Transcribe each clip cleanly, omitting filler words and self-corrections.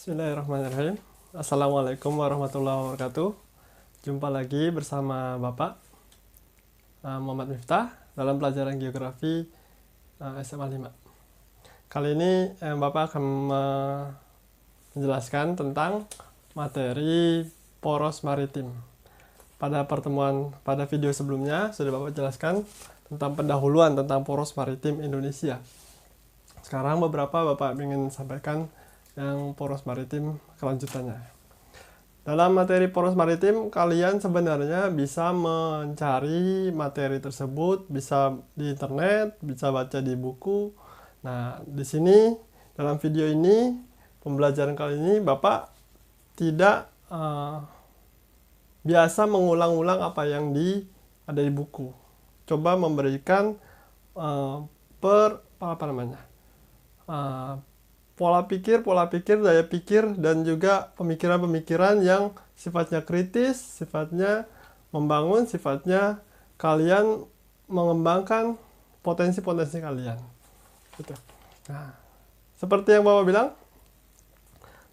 Bismillahirrahmanirrahim. Assalamualaikum warahmatullahi wabarakatuh. Jumpa lagi bersama Bapak Muhammad Miftah dalam pelajaran geografi SMA 5. Kali ini Bapak akan menjelaskan tentang materi poros maritim. Pada video sebelumnya sudah Bapak jelaskan tentang pendahuluan tentang poros maritim Indonesia. Sekarang beberapa Bapak ingin sampaikan yang poros maritim kelanjutannya. Dalam materi poros maritim, kalian sebenarnya bisa mencari materi tersebut, bisa di internet, bisa baca di buku. Nah, di sini dalam video ini, pembelajaran kali ini Bapak tidak biasa mengulang-ulang apa yang ada di buku. Coba memberikan pola pikir, daya pikir, dan juga pemikiran-pemikiran yang sifatnya kritis, sifatnya membangun, sifatnya kalian mengembangkan potensi-potensi kalian. Gitu. Nah, seperti yang Bapak bilang,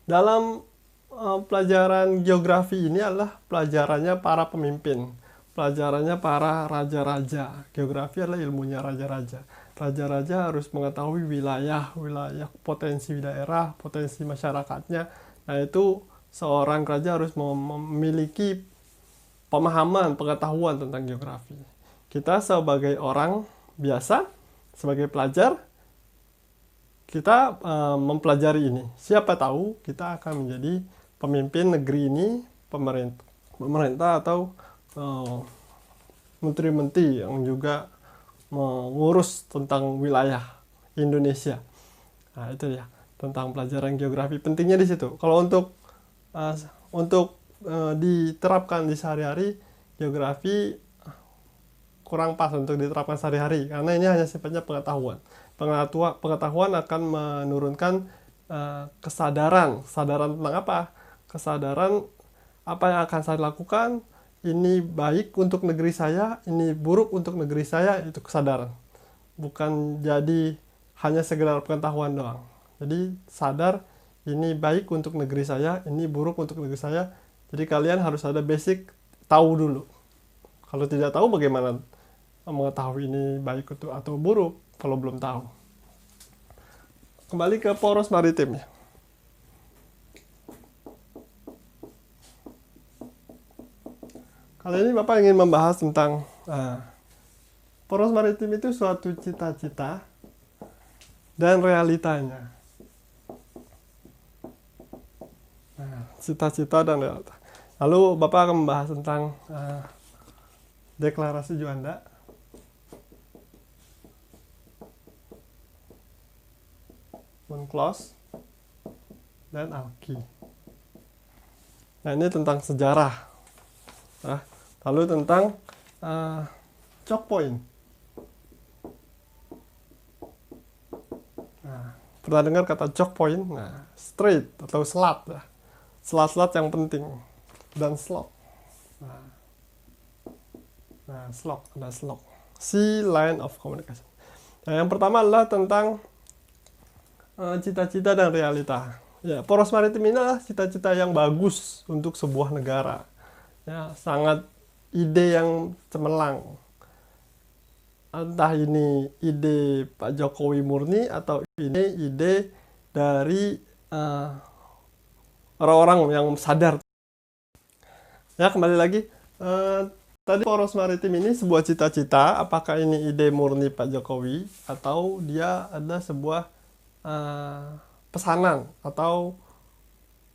dalam pelajaran geografi ini adalah pelajarannya para pemimpin, pelajarannya para raja-raja. Geografi adalah ilmunya raja-raja. Raja-raja harus mengetahui wilayah, potensi daerah, potensi masyarakatnya. Nah, itu seorang raja harus memiliki pemahaman, pengetahuan tentang geografi. Kita sebagai orang biasa, sebagai pelajar, kita mempelajari ini. Siapa tahu kita akan menjadi pemimpin negeri ini, pemerintah atau menteri-menteri yang juga mengurus tentang wilayah Indonesia. Nah, itu ya tentang pelajaran geografi. Pentingnya di situ. Kalau untuk diterapkan di sehari-hari, geografi kurang pas untuk diterapkan sehari-hari karena ini hanya sifatnya pengetahuan. Pengetahuan akan menurunkan kesadaran tentang apa? Kesadaran apa yang akan saya lakukan, ini baik untuk negeri saya, ini buruk untuk negeri saya, itu kesadaran. Bukan jadi hanya sekedar pengetahuan doang. Jadi sadar, ini baik untuk negeri saya, ini buruk untuk negeri saya. Jadi kalian harus ada basic tahu dulu. Kalau tidak tahu bagaimana mengetahui ini baik atau buruk kalau belum tahu. Kembali ke poros maritim ya. Kali ini Bapak ingin membahas tentang poros maritim itu suatu cita-cita dan realitanya. Cita-cita dan realita. Lalu Bapak akan membahas tentang deklarasi Juanda, UNCLOS, dan ALKI. Nah, ini tentang sejarah. Lalu tentang choke point. Pernah dengar kata choke point? Nah, straight atau slat. Slat-slat yang penting. Dan slot. Nah, slot. Ada slot. Sea line of communication. Nah, yang pertama adalah tentang cita-cita dan realita. Ya, poros maritim ini adalah cita-cita yang bagus untuk sebuah negara. Ya, sangat ide yang cemerlang. Entah ini ide Pak Jokowi murni atau ini ide dari orang-orang yang sadar. Ya, kembali lagi. Tadi poros maritim ini sebuah cita-cita. Apakah ini ide murni Pak Jokowi atau dia ada sebuah pesanan atau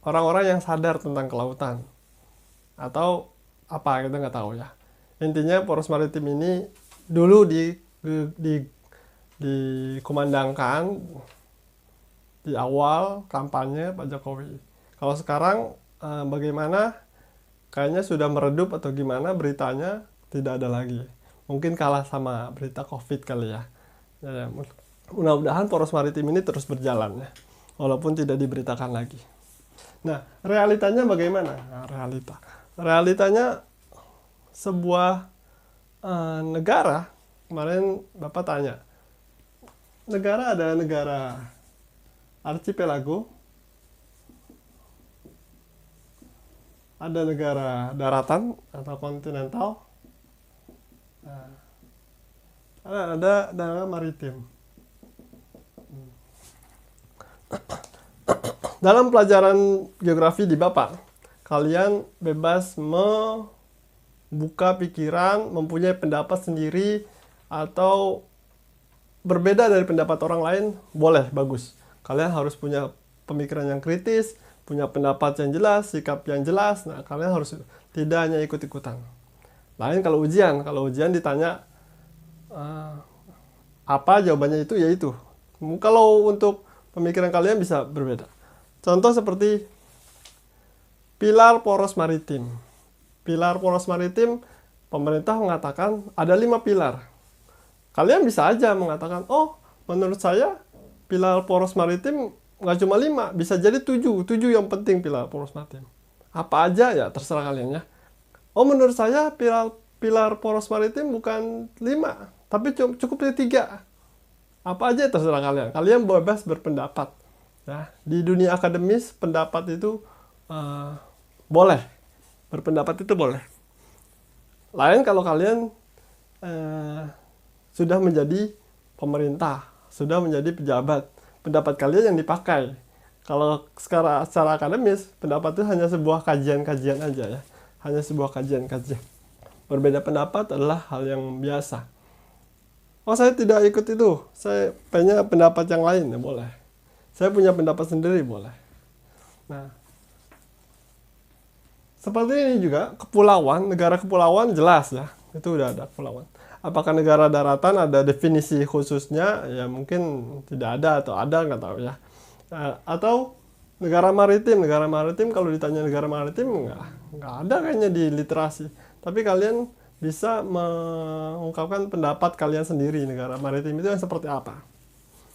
orang-orang yang sadar tentang kelautan? Atau apa, kita nggak tahu ya. Intinya poros maritim ini dulu dikumandangkan di awal kampanye Pak Jokowi. Kalau sekarang bagaimana? Kayaknya sudah meredup atau gimana, beritanya tidak ada lagi. Mungkin kalah sama berita COVID kali ya. Ya, mudah-mudahan poros maritim ini terus berjalan ya, walaupun tidak diberitakan lagi. Nah, realitanya bagaimana? Nah, realitanya sebuah negara, kemarin Bapak tanya, negara ada negara archipelago, ada negara daratan atau kontinental, nah, ada negara maritim. Dalam pelajaran geografi di Bapak, kalian bebas membuka pikiran, mempunyai pendapat sendiri, atau berbeda dari pendapat orang lain, boleh, bagus. Kalian harus punya pemikiran yang kritis, punya pendapat yang jelas, sikap yang jelas. Nah, kalian harus tidak hanya ikut-ikutan. Lain kalau ujian ditanya apa jawabannya itu, yaitu. Kalau untuk pemikiran kalian bisa berbeda. Contoh seperti pilar poros maritim. Pilar poros maritim, pemerintah mengatakan ada 5 pilar. Kalian bisa aja mengatakan, oh menurut saya pilar poros maritim nggak cuma 5, bisa jadi 7 yang penting pilar poros maritim. Apa aja ya terserah kalian ya. Oh menurut saya pilar poros maritim bukan 5, tapi cukup 3. Apa aja terserah kalian. Kalian bebas berpendapat. Ya, di dunia akademis pendapat itu boleh. Berpendapat itu boleh. Lain kalau kalian sudah menjadi pemerintah, sudah menjadi pejabat, pendapat kalian yang dipakai. Kalau secara akademis, pendapat itu hanya sebuah kajian-kajian aja ya. Hanya sebuah kajian-kajian. Berbeda pendapat adalah hal yang biasa. Oh saya tidak ikut itu, saya punya pendapat yang lain, ya boleh. Saya punya pendapat sendiri, boleh. Nah, seperti ini juga, kepulauan, negara kepulauan jelas ya, itu udah ada kepulauan. Apakah negara daratan ada definisi khususnya? Ya mungkin tidak ada atau ada, nggak tahu ya. Atau negara maritim kalau ditanya negara maritim nggak ada kayaknya di literasi. Tapi kalian bisa mengungkapkan pendapat kalian sendiri, negara maritim itu yang seperti apa.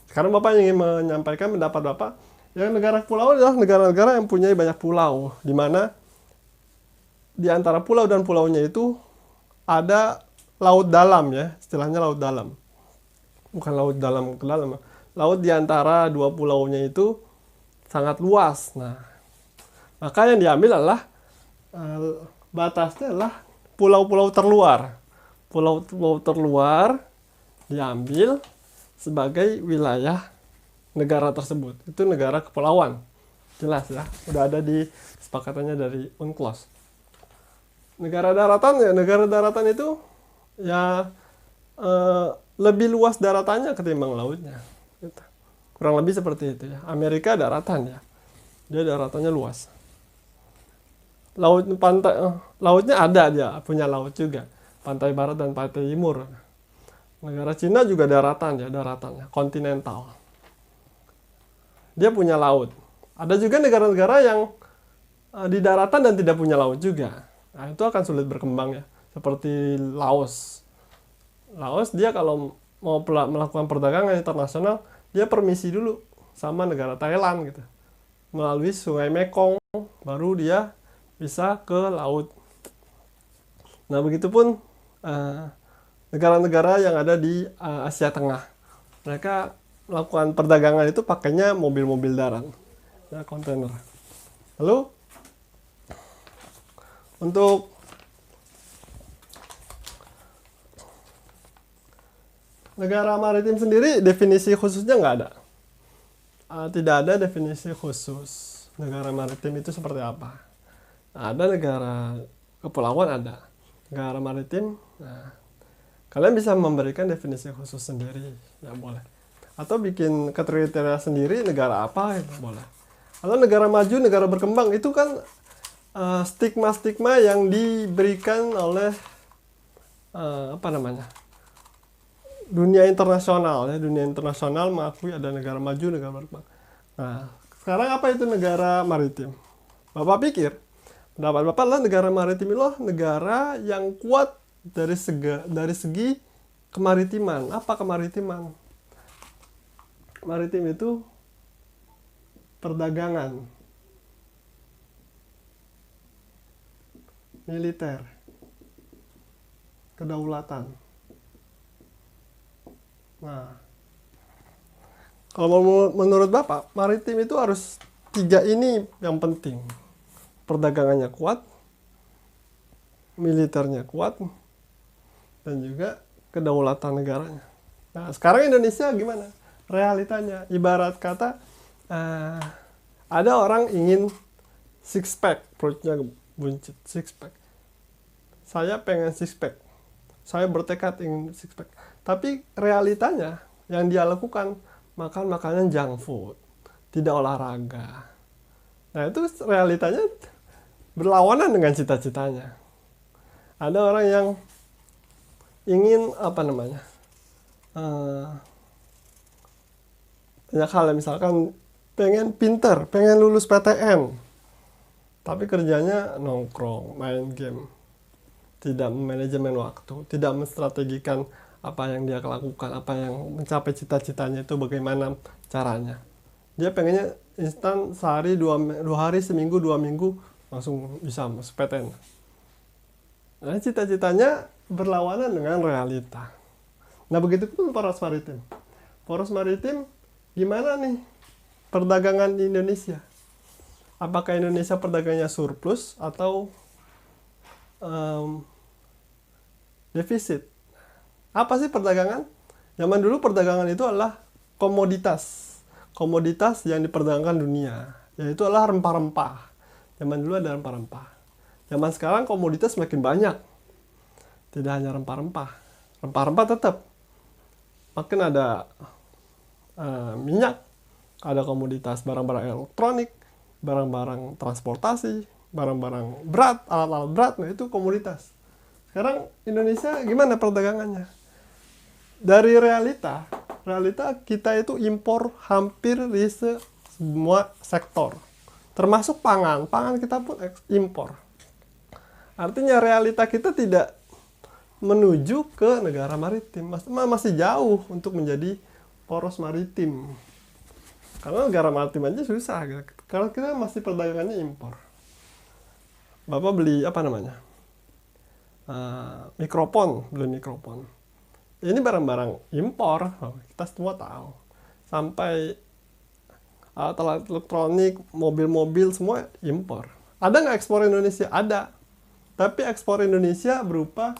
Sekarang Bapak ingin menyampaikan pendapat Bapak, yang negara kepulauan adalah negara-negara yang punya banyak pulau, di mana di antara pulau dan pulaunya itu ada laut dalam ya, istilahnya laut dalam. Bukan laut dalam ke dalam. Laut di antara dua pulaunya itu sangat luas. Nah, maka yang diambil adalah batasnya adalah pulau-pulau terluar. Pulau-pulau terluar diambil sebagai wilayah negara tersebut. Itu negara kepulauan. Jelas ya, udah ada di kesepakatannya dari UNCLOS. Negara daratan itu ya lebih luas daratannya ketimbang lautnya. Kurang lebih seperti itu ya. Amerika daratan ya. Dia daratannya luas. Lautnya ada, dia punya laut juga, pantai barat dan pantai timur. Negara Cina juga daratannya kontinental, dia punya laut. Ada juga negara-negara yang di daratan dan tidak punya laut juga. Nah, itu akan sulit berkembang ya, seperti Laos dia kalau mau melakukan perdagangan internasional, dia permisi dulu sama negara Thailand gitu, melalui Sungai Mekong, baru dia bisa ke laut. Nah, begitupun negara-negara yang ada di Asia Tengah. Mereka melakukan perdagangan itu pakainya mobil-mobil darat, ya, kontainer. Lalu, untuk negara maritim sendiri, definisi khususnya nggak ada. Tidak ada definisi khusus negara maritim itu seperti apa. Ada negara kepulauan, ada negara maritim. Nah, kalian bisa memberikan definisi khusus sendiri, ya boleh. Atau bikin kriteria sendiri negara apa, ya boleh. Atau negara maju, negara berkembang, itu kan stigma-stigma yang diberikan oleh dunia internasional ya. Dunia internasional mengakui ada negara maju, negara berkembang. Nah, sekarang apa itu negara maritim? Bapak pikir pendapat Bapak adalah negara maritim itu negara yang kuat dari segi kemaritiman. Apa kemaritiman? Maritim itu perdagangan, militer, kedaulatan. Nah, kalau menurut Bapak, maritim itu harus 3 ini yang penting. Perdagangannya kuat, militernya kuat, dan juga kedaulatan negaranya. Nah, sekarang Indonesia gimana? Realitanya, ibarat kata ada orang ingin six pack, perutnya buncit, six pack. Saya pengen six pack. Saya bertekad ingin six pack. Tapi realitanya yang dia lakukan makan makanan junk food, tidak olahraga. Nah, itu realitanya berlawanan dengan cita-citanya. Ada orang yang ingin banyak hal, misalkan pengen pinter, pengen lulus PTN, tapi kerjanya nongkrong, main game, tidak manajemen waktu, tidak menstrategikan apa yang dia lakukan, apa yang mencapai cita-citanya itu bagaimana caranya. Dia pengennya instan, sehari, dua hari, seminggu, 2 minggu langsung bisa masuk PTN. Nah, cita-citanya berlawanan dengan realita. Nah, begitu pun poros maritim. Poros maritim gimana nih perdagangan di Indonesia? Apakah Indonesia perdagangnya surplus atau defisit? Apa sih perdagangan? Zaman dulu perdagangan itu adalah komoditas yang diperdagangkan dunia, yaitu adalah rempah-rempah. Zaman dulu ada rempah-rempah. Zaman sekarang komoditas makin banyak. Tidak hanya rempah-rempah. Rempah-rempah tetap. Makin ada minyak, ada komoditas barang-barang elektronik, barang-barang transportasi, barang-barang berat, alat-alat berat, nah itu komoditas. Sekarang Indonesia gimana perdagangannya? Dari realita kita itu impor hampir di semua sektor. Termasuk pangan kita pun impor. Artinya realita kita tidak menuju ke negara maritim, masih jauh untuk menjadi poros maritim. Karena negara maritim aja susah, kalau kita masih perdagangannya impor. Bapak beli beli mikrofon. Ini barang-barang impor, kita semua tahu. Sampai alat elektronik, mobil-mobil semua impor. Ada nggak ekspor Indonesia? Ada. Tapi ekspor Indonesia berupa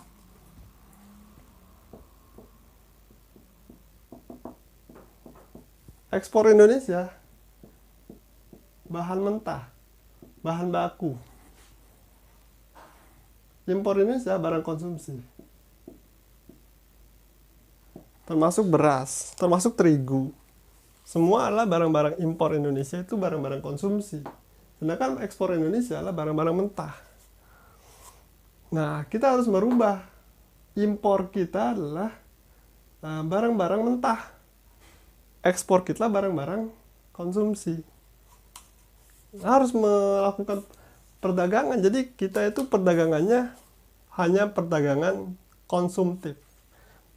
ekspor Indonesia bahan mentah, bahan baku. Impor Indonesia barang konsumsi. Termasuk beras, termasuk terigu. Semua adalah barang-barang impor Indonesia itu barang-barang konsumsi. Sedangkan ekspor Indonesia adalah barang-barang mentah. Nah, kita harus merubah. Impor kita adalah barang-barang mentah. Ekspor kita barang-barang konsumsi. Harus melakukan perdagangan. Jadi kita itu perdagangannya hanya perdagangan konsumtif.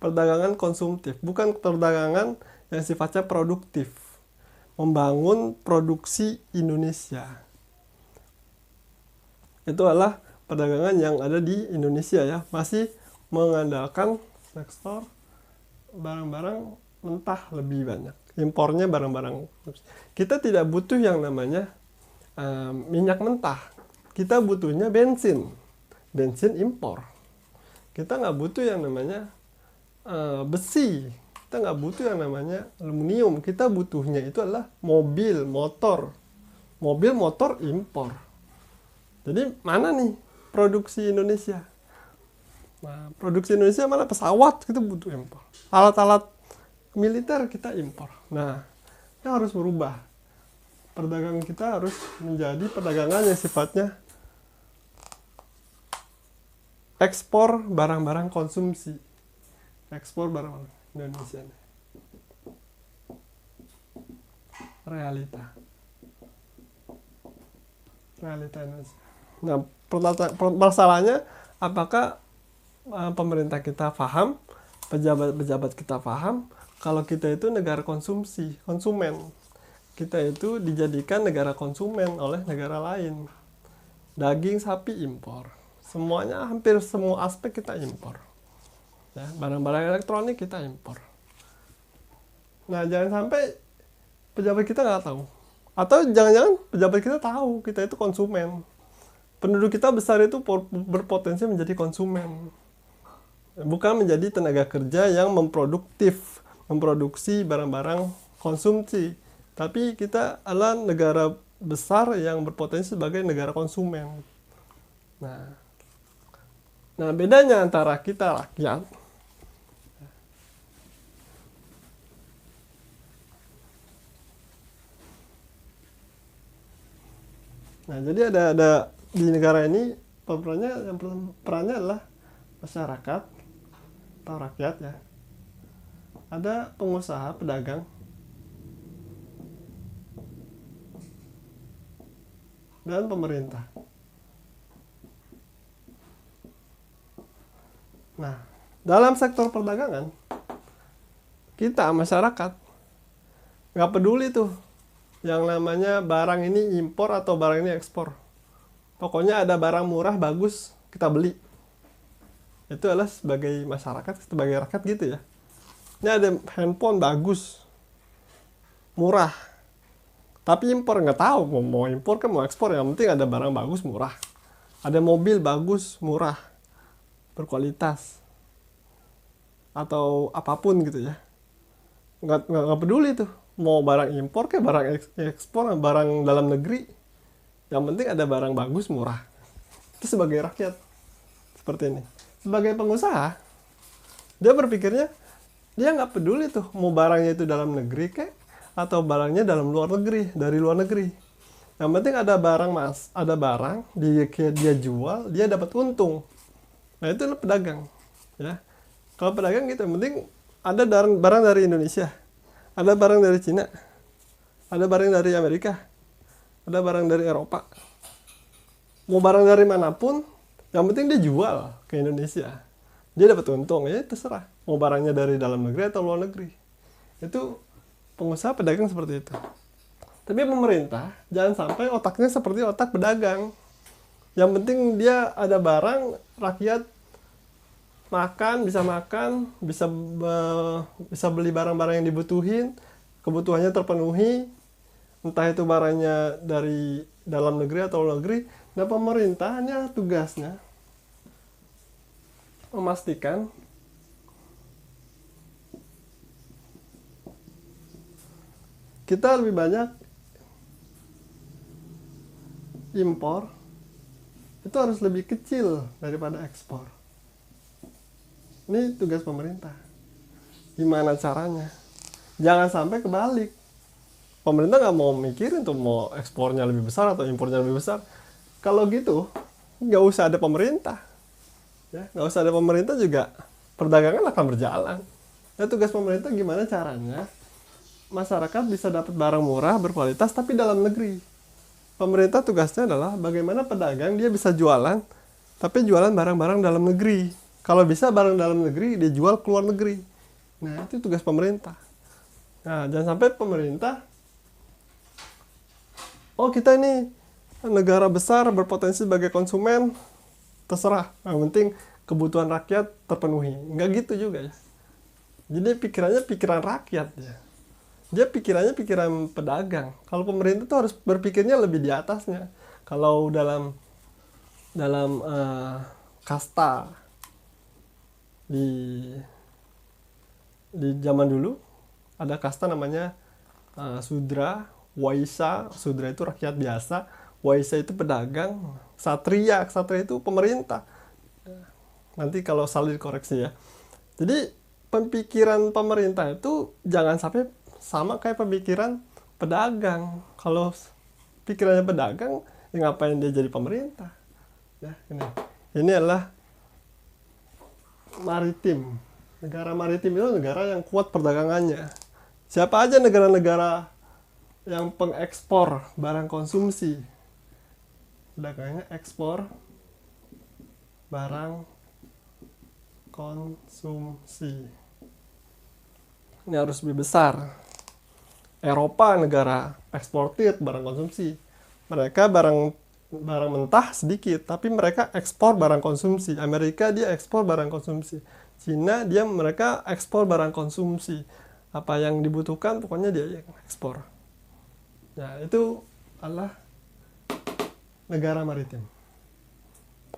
Perdagangan konsumtif, bukan perdagangan yang sifatnya produktif. Membangun produksi Indonesia. Itu adalah perdagangan yang ada di Indonesia ya. Masih mengandalkan sektor barang-barang mentah lebih banyak. Impornya barang-barang. Kita tidak butuh yang namanya minyak mentah. Kita butuhnya bensin. Bensin impor. Kita nggak butuh yang namanya besi. Kita nggak butuh yang namanya aluminium. Kita butuhnya itu adalah mobil, motor. Mobil, motor impor. Jadi mana nih produksi Indonesia? Nah, produksi Indonesia mana? Pesawat kita butuh impor. Alat-alat militer kita impor. Nah, kita harus berubah. Perdagangan kita harus menjadi perdagangan yang sifatnya ekspor barang-barang konsumsi. Ekspor barang-barang Indonesia. Realita Indonesia. Nah, masalahnya apakah pemerintah kita paham, pejabat-pejabat kita paham kalau kita itu negara konsumsi, konsumen. Kita itu dijadikan negara konsumen oleh negara lain. Daging sapi impor. Semuanya, hampir semua aspek kita impor. Ya, barang-barang elektronik kita impor. Nah, jangan sampai pejabat kita nggak tahu. Atau jangan-jangan pejabat kita tahu kita itu konsumen. penduduk kita besar itu berpotensi menjadi konsumen, bukan menjadi tenaga kerja yang memproduksi barang-barang konsumsi. Tapi kita adalah negara besar yang berpotensi sebagai negara konsumen. Nah, bedanya antara kita rakyat, nah jadi ada di negara ini perannya adalah masyarakat atau rakyat ya. Ada pengusaha, pedagang, dan pemerintah. Nah, dalam sektor perdagangan, kita masyarakat nggak peduli tuh yang namanya barang ini impor atau barang ini ekspor. Pokoknya ada barang murah bagus kita beli. Itu adalah sebagai masyarakat, sebagai rakyat gitu ya. Ini ada handphone bagus, murah, tapi impor, nggak tahu mau impor kan mau ekspor, yang penting ada barang bagus murah. Ada mobil bagus murah, berkualitas, atau apapun gitu ya. Nggak peduli tuh mau barang impor kayak barang ekspor, barang dalam negeri, yang penting ada barang bagus murah. Itu sebagai rakyat seperti ini. Sebagai pengusaha, dia berpikirnya dia nggak peduli tuh mau barangnya itu dalam negeri kayak atau barangnya dari luar negeri. Yang penting ada barang ada barang dia jual, dia dapat untung. Nah, itu pedagang ya. Kalau pedagang gitu, yang penting ada barang dari Indonesia, ada barang dari Cina, ada barang dari Amerika, ada barang dari Eropa. Mau barang dari manapun, yang penting dia jual ke Indonesia, dia dapat untung, ya terserah mau barangnya dari dalam negeri atau luar negeri. Itu pengusaha pedagang seperti itu. Tapi pemerintah jangan sampai otaknya seperti otak pedagang. Yang penting dia ada barang, rakyat makan, bisa beli barang-barang yang dibutuhin, kebutuhannya terpenuhi, entah itu barangnya dari dalam negeri atau luar negeri. Nah, pemerintahnya tugasnya memastikan kita lebih banyak impor, itu harus lebih kecil daripada ekspor. Ini tugas pemerintah. Gimana caranya? Jangan sampai kebalik. Pemerintah nggak mau mikirin tuh mau ekspornya lebih besar atau impornya lebih besar. Kalau gitu, nggak usah ada pemerintah. Ya, nggak usah ada pemerintah juga, perdagangan akan berjalan. Nah, tugas pemerintah gimana caranya masyarakat bisa dapat barang murah berkualitas tapi dalam negeri. Pemerintah tugasnya adalah bagaimana pedagang dia bisa jualan, tapi jualan barang-barang dalam negeri. Kalau bisa barang dalam negeri dia jual ke luar negeri. Nah, itu tugas pemerintah. Nah, jangan sampai pemerintah, oh kita ini negara besar berpotensi sebagai konsumen, terserah, yang penting kebutuhan rakyat terpenuhi. Enggak gitu juga ya. Jadi pikirannya pikiran rakyat ya. Dia pikirannya pikiran pedagang. Kalau pemerintah tuh harus berpikirnya lebih di atasnya. Kalau dalam kasta di zaman dulu ada kasta namanya Sudra, Waisya. Sudra itu rakyat biasa, Waisya itu pedagang, Ksatria itu pemerintah. Nanti kalau salah dikoreksi ya. Jadi pemikiran pemerintah itu jangan sampai sama kayak pemikiran pedagang. Kalau pikirannya pedagang, ya ngapain dia jadi pemerintah? Ya, ini adalah maritim. Negara maritim itu negara yang kuat perdagangannya. Siapa aja negara-negara yang pengekspor barang konsumsi, pedagangnya ekspor barang konsumsi. Ini harus lebih besar. Eropa negara eksportir barang konsumsi. Mereka barang mentah sedikit, tapi mereka ekspor barang konsumsi. Amerika dia ekspor barang konsumsi. Cina mereka ekspor barang konsumsi. Apa yang dibutuhkan pokoknya dia ekspor. Nah, itu adalah negara maritim.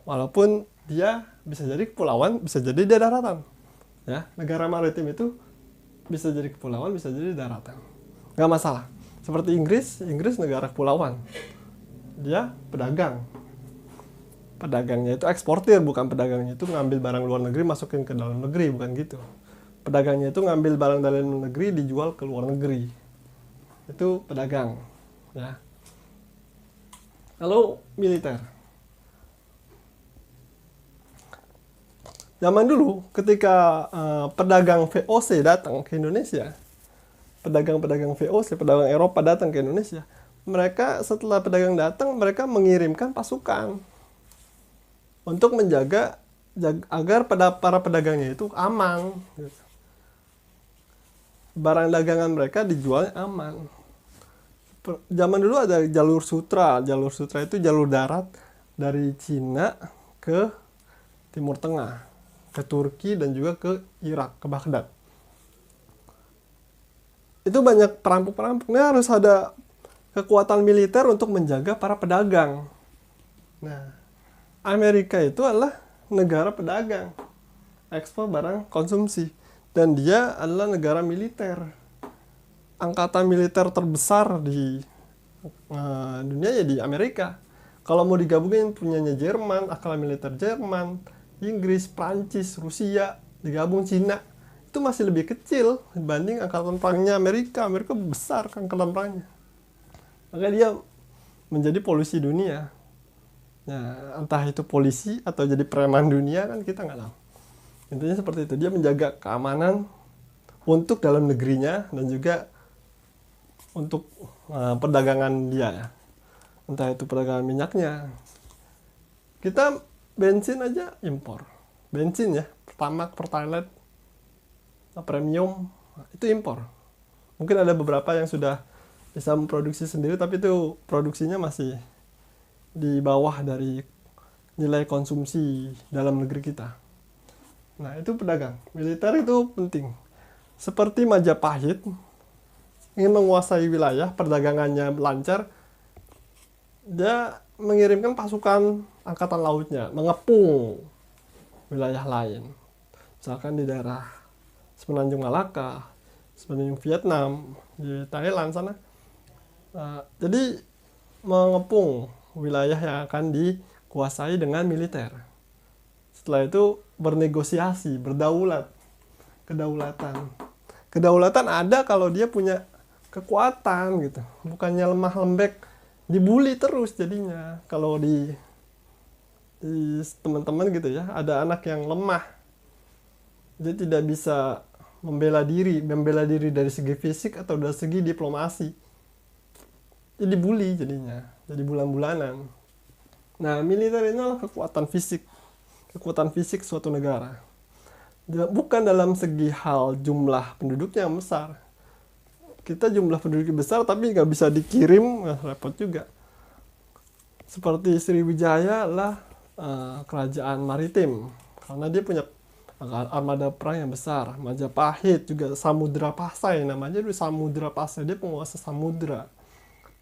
Walaupun dia bisa jadi kepulauan, bisa jadi dia daratan. Ya, negara maritim itu bisa jadi kepulauan, bisa jadi daratan. Nggak masalah. Seperti Inggris negara kepulauan. Dia pedagang. Pedagangnya itu eksportir, bukan pedagangnya itu ngambil barang luar negeri masukin ke dalam negeri, bukan gitu. Pedagangnya itu ngambil barang dalam negeri dijual ke luar negeri. Itu pedagang, ya. Lalu militer. Zaman dulu ketika pedagang VOC datang ke Indonesia, pedagang-pedagang VOC, pedagang Eropa datang ke Indonesia, mereka setelah pedagang datang, mereka mengirimkan pasukan untuk menjaga agar para pedagangnya itu aman. Barang dagangan mereka dijual aman. Zaman dulu ada jalur sutra. Jalur sutra itu jalur darat dari Cina ke Timur Tengah, ke Turki dan juga ke Irak, ke Baghdad. Itu banyak perampok-perampoknya, harus ada kekuatan militer untuk menjaga para pedagang. Nah, Amerika itu adalah negara pedagang, ekspor barang konsumsi, dan dia adalah negara militer. Angkatan militer terbesar di dunia ya di Amerika. Kalau mau digabungin punyanya Jerman, angkatan militer Jerman, Inggris, Prancis, Rusia, digabung Cina, itu masih lebih kecil dibanding angkatan perangnya Amerika. Amerika besar angkatan perangnya. Maka dia menjadi polusi dunia. Nah, entah itu polisi atau jadi preman dunia kan kita nggak tahu. Intinya seperti itu. Dia menjaga keamanan untuk dalam negerinya dan juga untuk perdagangan dia, ya. Entah itu perdagangan minyaknya. Kita bensin aja impor. Bensin ya, Pertamax, Pertalite, premium, itu impor. Mungkin ada beberapa yang sudah bisa memproduksi sendiri, tapi itu produksinya masih di bawah dari nilai konsumsi dalam negeri kita. Nah, itu pedagang. Militer itu penting. Seperti Majapahit ingin menguasai wilayah, perdagangannya lancar, dia mengirimkan pasukan angkatan lautnya mengepung wilayah lain. Misalkan di daerah Semenanjung Malaka, Semenanjung Vietnam, di Thailand sana. Jadi mengepung wilayah yang akan dikuasai dengan militer. Setelah itu bernegosiasi, berdaulat, kedaulatan. Kedaulatan ada kalau dia punya kekuatan gitu, bukannya lemah lembek, dibully terus jadinya. Kalau di teman-teman gitu ya, ada anak yang lemah, dia tidak bisa membela diri dari segi fisik atau dari segi diplomasi, jadi bully jadinya, jadi bulan-bulanan. Nah, militer ini adalah kekuatan fisik suatu negara, bukan dalam segi hal jumlah penduduknya yang besar. Kita jumlah penduduk besar tapi nggak bisa dikirim, repot juga. Seperti Sriwijaya adalah kerajaan maritim karena dia punya armada perang yang besar. Majapahit juga Samudra Pasai, namanya dulu Samudra Pasai, dia penguasa samudra.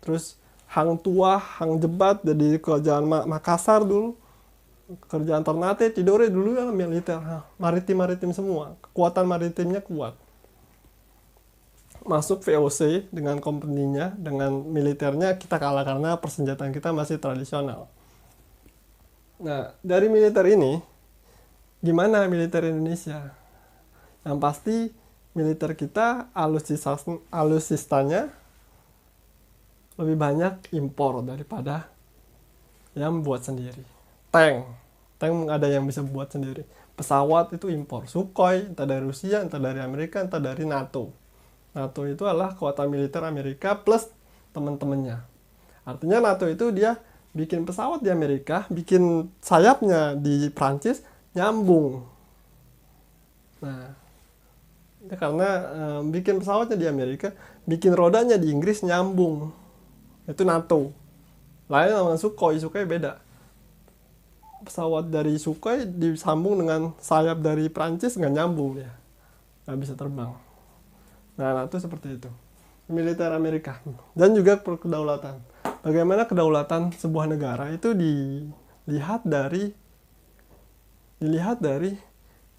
Terus Hang Tuah, Hang Jebat jadi kerajaan Makassar dulu, kerajaan Ternate, Tidore dulu yang militer, maritim semua, kekuatan maritimnya kuat. Masuk VOC dengan company-nya, dengan militernya kita kalah karena persenjataan kita masih tradisional. Nah, dari militer ini, gimana militer Indonesia? Yang pasti militer kita alutsistanya lebih banyak impor daripada yang buat sendiri. Tank ada yang bisa buat sendiri. Pesawat itu impor, Sukhoi, entah dari Rusia, entah dari Amerika, entah dari NATO. NATO itu adalah kekuatan militer Amerika plus teman-temannya. Artinya NATO itu dia bikin pesawat di Amerika, bikin sayapnya di Prancis, nyambung. Nah, itu karena bikin pesawatnya di Amerika, bikin rodanya di Inggris, nyambung. Itu NATO. Lain sama Sukhoi beda. Pesawat dari Sukhoi disambung dengan sayap dari Prancis, nggak nyambung dia. Nggak bisa terbang. Nah, itu seperti itu. Militer Amerika. Dan juga kedaulatan. Bagaimana kedaulatan sebuah negara itu dilihat dari dilihat dari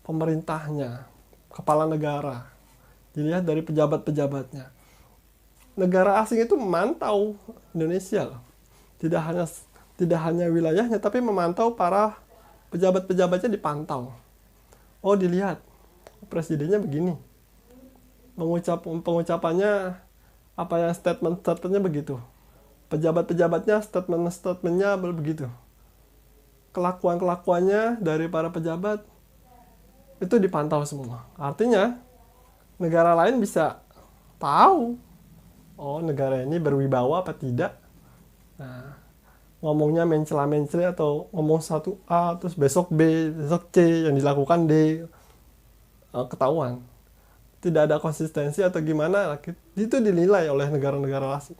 pemerintahnya, kepala negara, dilihat dari pejabat-pejabatnya. Negara asing itu memantau Indonesia loh. Tidak hanya wilayahnya, tapi memantau para pejabat-pejabatnya, dipantau. Oh, dilihat presidennya begini, pengucapannya apa, yang statementnya begitu, pejabat-pejabatnya statementnya begitu, kelakuannya dari para pejabat itu dipantau semua. Artinya negara lain bisa tahu, oh negara ini berwibawa apa tidak. Nah, ngomongnya mencela-mencela atau ngomong satu A terus besok B, besok C, yang dilakukan D, ketahuan. Tidak ada konsistensi atau gimana, itu dinilai oleh negara-negara asing.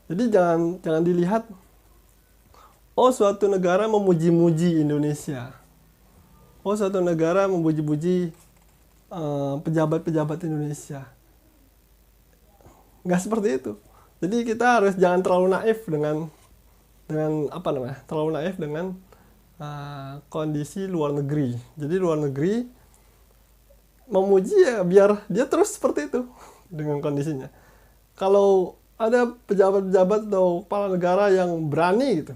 Jadi jangan dilihat, oh suatu negara memuji-muji Indonesia, oh suatu negara memuji-muji pejabat-pejabat Indonesia. Nggak seperti itu. Jadi kita harus jangan terlalu naif dengan apa namanya, terlalu naif dengan kondisi luar negeri. Jadi luar negeri memuji ya biar dia terus seperti itu dengan kondisinya. Kalau ada pejabat-pejabat atau kepala negara yang berani gitu,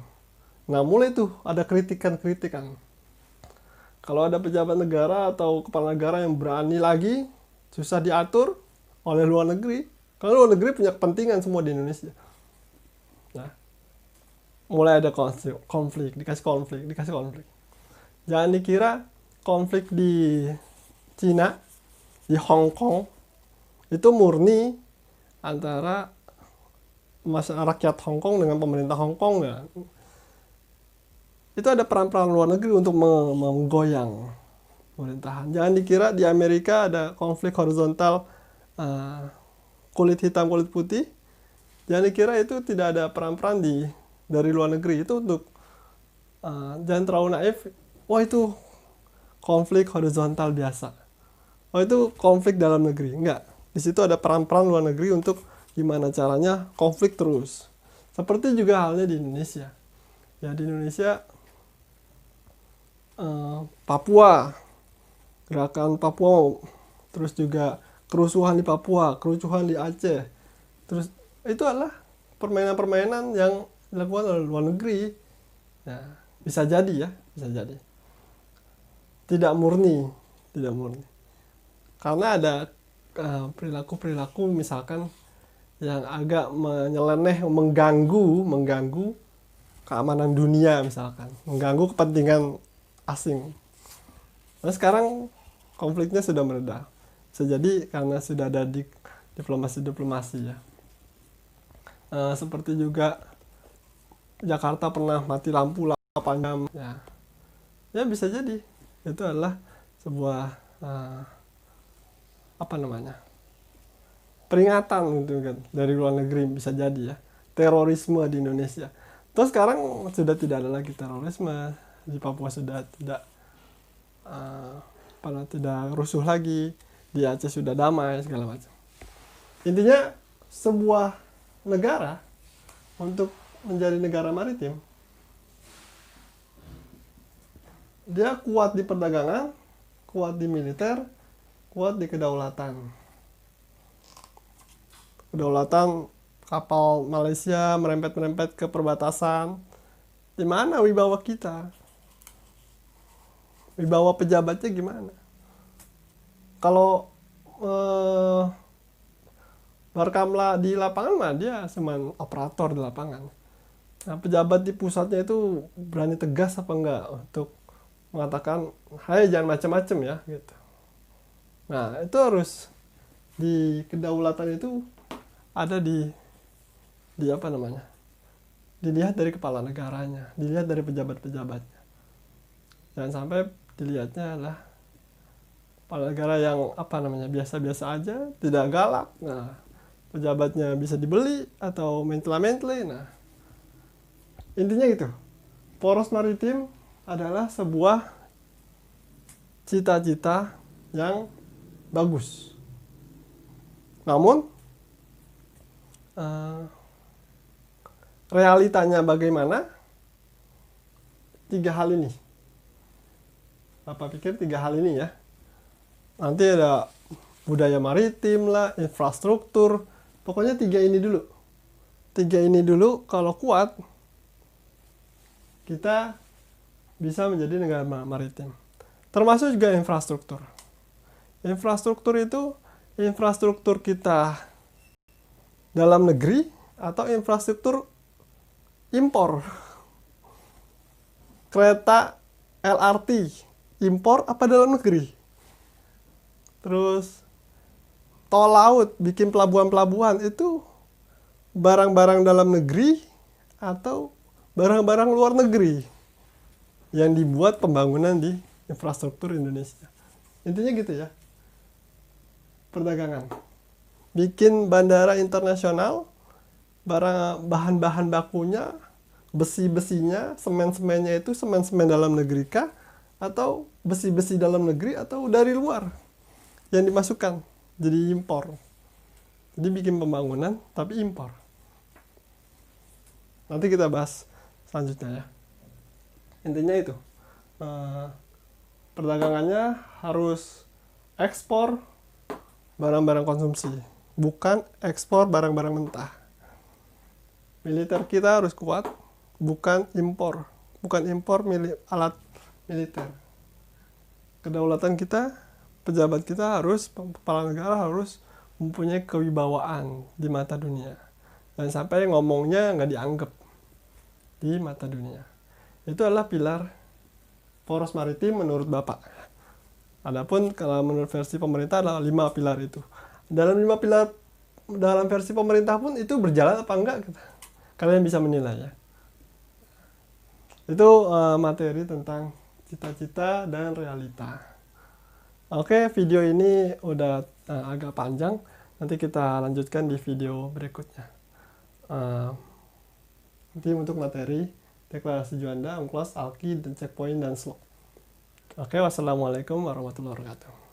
nah mulai tuh ada kritikan-kritikan. Kalau ada pejabat negara atau kepala negara yang berani lagi, susah diatur oleh luar negeri. Karena luar negeri punya kepentingan semua di Indonesia. Nah, mulai ada konflik, dikasih konflik. Jangan dikira konflik di Cina, di Hong Kong, itu murni antara rakyat Hong Kong dengan pemerintah Hong Kong. Ya. Itu ada peran-peran luar negeri untuk menggoyang pemerintahan. Jangan dikira di Amerika ada konflik horizontal kulit hitam, kulit putih. Jangan dikira itu tidak ada peran-peran dari luar negeri. Itu untuk jangan terlalu naif. Wah itu konflik horizontal biasa. Oh itu konflik dalam negeri. Enggak. Di situ ada peran-peran luar negeri untuk gimana caranya konflik terus. Seperti juga halnya di Indonesia. Ya di Indonesia Papua, gerakan Papua, terus juga kerusuhan di Papua, kerusuhan di Aceh. Terus itu adalah permainan-permainan yang dilakukan oleh luar negeri. Ya, bisa jadi ya, bisa jadi. Tidak murni. Karena ada perilaku-perilaku misalkan yang agak menyeleneh, mengganggu keamanan dunia misalkan, mengganggu kepentingan asing. Nah sekarang konfliknya sudah mereda. Bisa jadi karena sudah ada diplomasi ya. Seperti juga Jakarta pernah mati lampu 8 jam. Ya bisa jadi itu adalah sebuah peringatan gitu kan dari luar negeri, bisa jadi ya, terorisme di Indonesia. Terus sekarang sudah tidak ada lagi terorisme di Papua, sudah tidak tidak rusuh lagi, di Aceh sudah damai segala macam. Intinya sebuah negara untuk menjadi negara maritim, dia kuat di perdagangan, kuat di militer, kuat di kedaulatan. Kapal Malaysia merempet-merempet ke perbatasan. Di mana wibawa kita? Wibawa pejabatnya gimana? Kalau Barkamla di lapangan mah dia cuma operator di lapangan. Nah, pejabat di pusatnya itu berani tegas apa enggak untuk mengatakan, hai jangan macam-macam ya gitu. Nah itu harus di kedaulatan itu ada di dilihat dari kepala negaranya, dilihat dari pejabat-pejabatnya. Jangan sampai dilihatnya adalah kepala negara yang biasa-biasa aja, tidak galak. Nah pejabatnya bisa dibeli atau mentela-mentele. Nah intinya gitu, poros maritim adalah sebuah cita-cita yang bagus. Namun realitanya bagaimana? 3 hal ini. Bapak pikir 3 hal ini ya. Nanti ada budaya maritim lah, infrastruktur, pokoknya 3 ini dulu. 3 ini dulu kalau kuat, kita bisa menjadi negara maritim. Termasuk juga infrastruktur. Infrastruktur itu infrastruktur kita dalam negeri atau infrastruktur impor. Kereta LRT impor apa dalam negeri? Terus tol laut, bikin pelabuhan-pelabuhan, itu barang-barang dalam negeri atau barang-barang luar negeri yang dibuat pembangunan di infrastruktur Indonesia. Intinya gitu ya. Perdagangan. Bikin bandara internasional, bahan-bahan bakunya, besi-besinya, semen-semennya itu semen-semen dalam negeri kah? Atau besi-besi dalam negeri atau dari luar yang dimasukkan jadi impor. Jadi bikin pembangunan tapi impor. Nanti kita bahas selanjutnya ya. Intinya itu, perdagangannya harus ekspor barang-barang konsumsi, bukan ekspor barang-barang mentah. Militer kita harus kuat, bukan impor alat militer. Kedaulatan kita, pejabat kita harus, kepala negara harus mempunyai kewibawaan di mata dunia. Dan sampai ngomongnya nggak dianggap di mata dunia. Itu adalah pilar poros maritim menurut Bapak. Adapun kalau menurut versi pemerintah adalah 5 pilar itu. Dalam 5 pilar dalam versi pemerintah pun itu berjalan apa enggak? Kalian bisa menilai ya. Itu materi tentang cita-cita dan realita. Oke, video ini udah agak panjang. Nanti kita lanjutkan di video berikutnya. Nanti untuk materi deklarasi Juanda, UNCLOS, ALKI, dan checkpoint dan slot. Oke, wassalamualaikum warahmatullahi wabarakatuh.